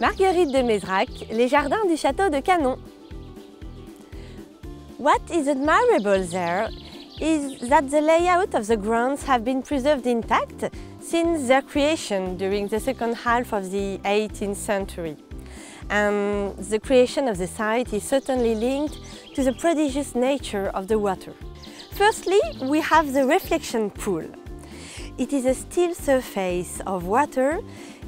Marguerite de Mézerac, les jardins du Château de Canon. What is admirable there is that the layout of the grounds have been preserved intact since their creation during the second half of the 18th century. And the creation of the site is certainly linked to the prodigious nature of the water. Firstly, we have the reflection pool. It is a still surface of water,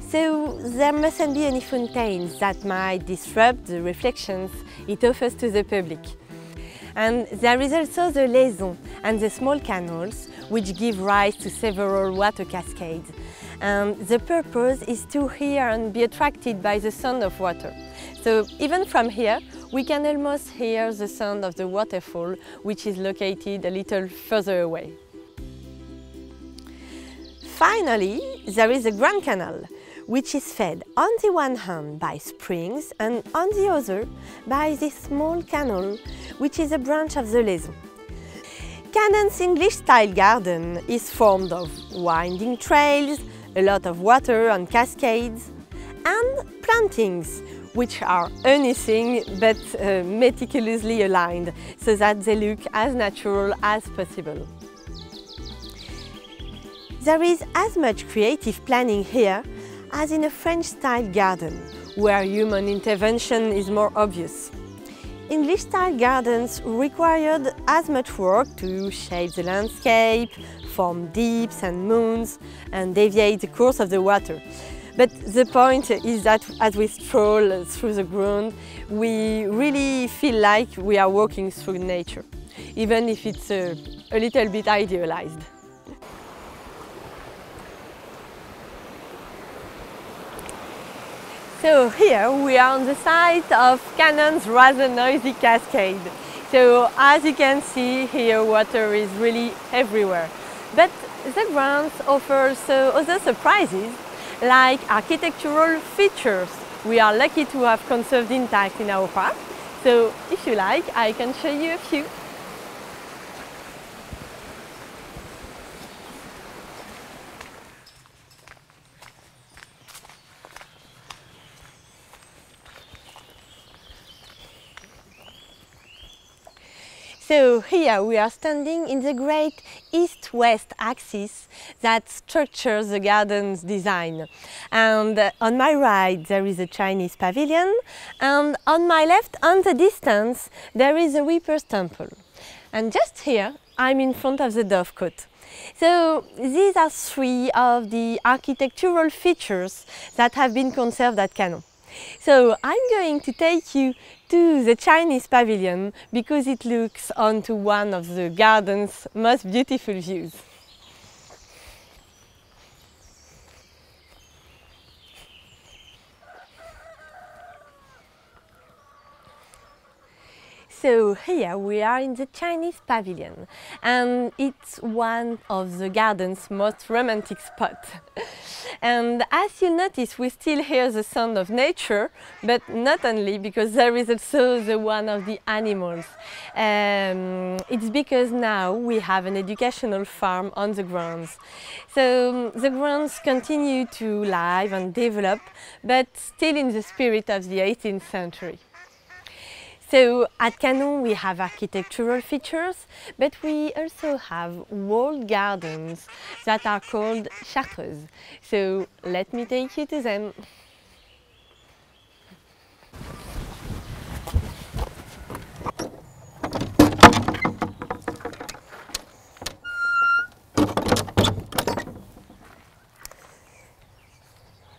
so there mustn't be any fountains that might disrupt the reflections it offers to the public. And there is also the liaison and the small canals, which give rise to several water cascades. And the purpose is to hear and be attracted by the sound of water. So even from here, we can almost hear the sound of the waterfall, which is located a little further away. Finally, there is a Grand Canal, which is fed on the one hand by springs and on the other by this small canal, which is a branch of the Liaison. Canon's English-style garden is formed of winding trails, a lot of water and cascades, and plantings, which are anything but meticulously aligned, so that they look as natural as possible. There is as much creative planning here as in a French-style garden, where human intervention is more obvious. English-style gardens required as much work to shape the landscape, form dips and mounds, and deviate the course of the water. But the point is that as we stroll through the ground, we really feel like we are walking through nature, even if it's a little bit idealized. So here we are on the site of Canon's rather noisy cascade. So as you can see here, water is really everywhere. But the grounds offer also other surprises, like architectural features we are lucky to have conserved intact in our park. So if you like, I can show you a few. So here we are standing in the great east-west axis that structures the garden's design. And on my right there is a Chinese pavilion, and on my left, on the distance, there is a Weeper's temple. And just here I'm in front of the dovecote. So these are three of the architectural features that have been conserved at Canon. So I'm going to take you to the Chinese pavilion because it looks onto one of the garden's most beautiful views. So here we are in the Chinese pavilion, and it's one of the garden's most romantic spots. And as you'll notice, we still hear the sound of nature, but not only, because there is also the one of the animals. It's because now we have an educational farm on the grounds. So the grounds continue to live and develop, but still in the spirit of the 18th century. So at Canon we have architectural features, but we also have walled gardens that are called Chartreuses. So let me take you to them.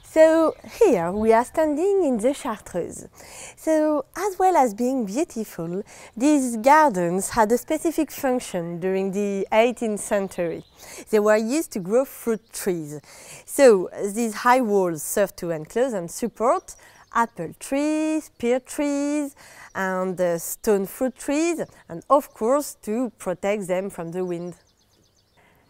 So here we are standing in the Chartreuses. So as well as being beautiful, these gardens had a specific function during the 18th century. They were used to grow fruit trees. So these high walls served to enclose and support apple trees, pear trees, and stone fruit trees, and of course to protect them from the wind.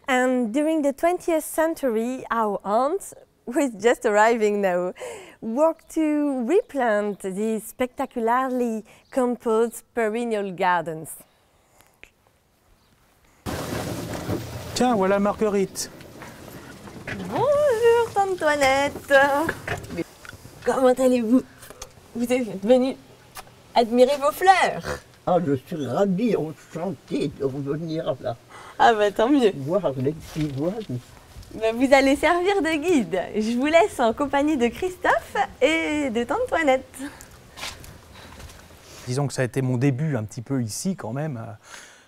And during the 20th century, our aunts, who is just arriving now, worked to replant these spectacularly composed perennial gardens. Tiens, voilà Marguerite. Bonjour, Tante Toinette. comment allez-vous? Vous êtes venu admirer vos fleurs? Ah, je suis ravie, enchantée de revenir là. Ah bah tant mieux. Voir les pivoines. Bah, vous allez servir de guide. Je vous laisse en compagnie de Christophe et de tante Toinette. Disons que ça a été mon début un petit peu ici quand même,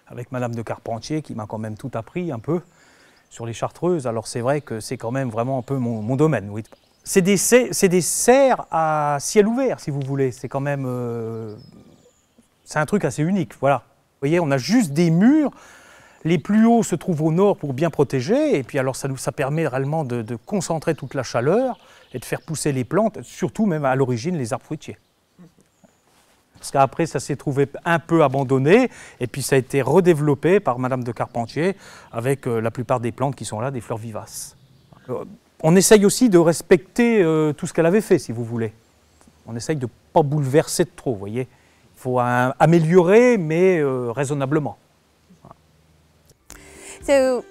avec Madame de Carpentier qui m'a quand même tout appris un peu sur les Chartreuses. Alors c'est vrai que c'est quand même vraiment un peu mon domaine. Oui. C'est des serres à ciel ouvert si vous voulez. C'est quand même... c'est un truc assez unique, voilà. Vous voyez, on a juste des murs. Les plus hauts se trouvent au nord pour bien protéger. Et puis alors ça permet réellement de concentrer toute la chaleur et de faire pousser les plantes, surtout même à l'origine les arbres fruitiers. Parce qu'après, ça s'est trouvé un peu abandonné, et puis ça a été redéveloppé par Madame de Carpentier, avec la plupart des plantes qui sont là, des fleurs vivaces. On essaye aussi de respecter tout ce qu'elle avait fait, si vous voulez. On essaye de ne pas bouleverser de trop, vous voyez. Il faut améliorer, mais raisonnablement. So,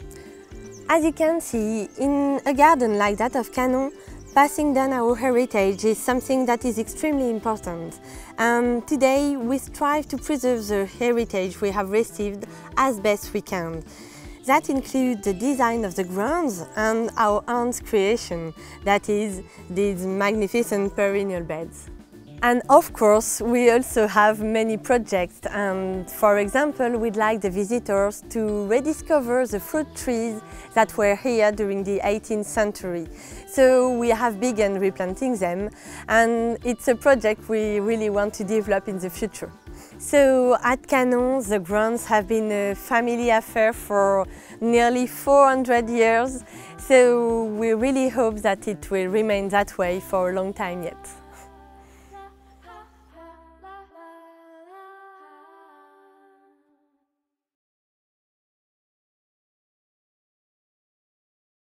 as you can see, in a garden like that of Canon, passing down our heritage is something that is extremely important. And today we strive to preserve the heritage we have received as best we can. That includes the design of the grounds and our aunt's creation, that is, these magnificent perennial beds. And of course, we also have many projects, and for example, we'd like the visitors to rediscover the fruit trees that were here during the 18th century. So we have begun replanting them, and it's a project we really want to develop in the future. So at Canon, the grounds have been a family affair for nearly 400 years, so we really hope that it will remain that way for a long time yet.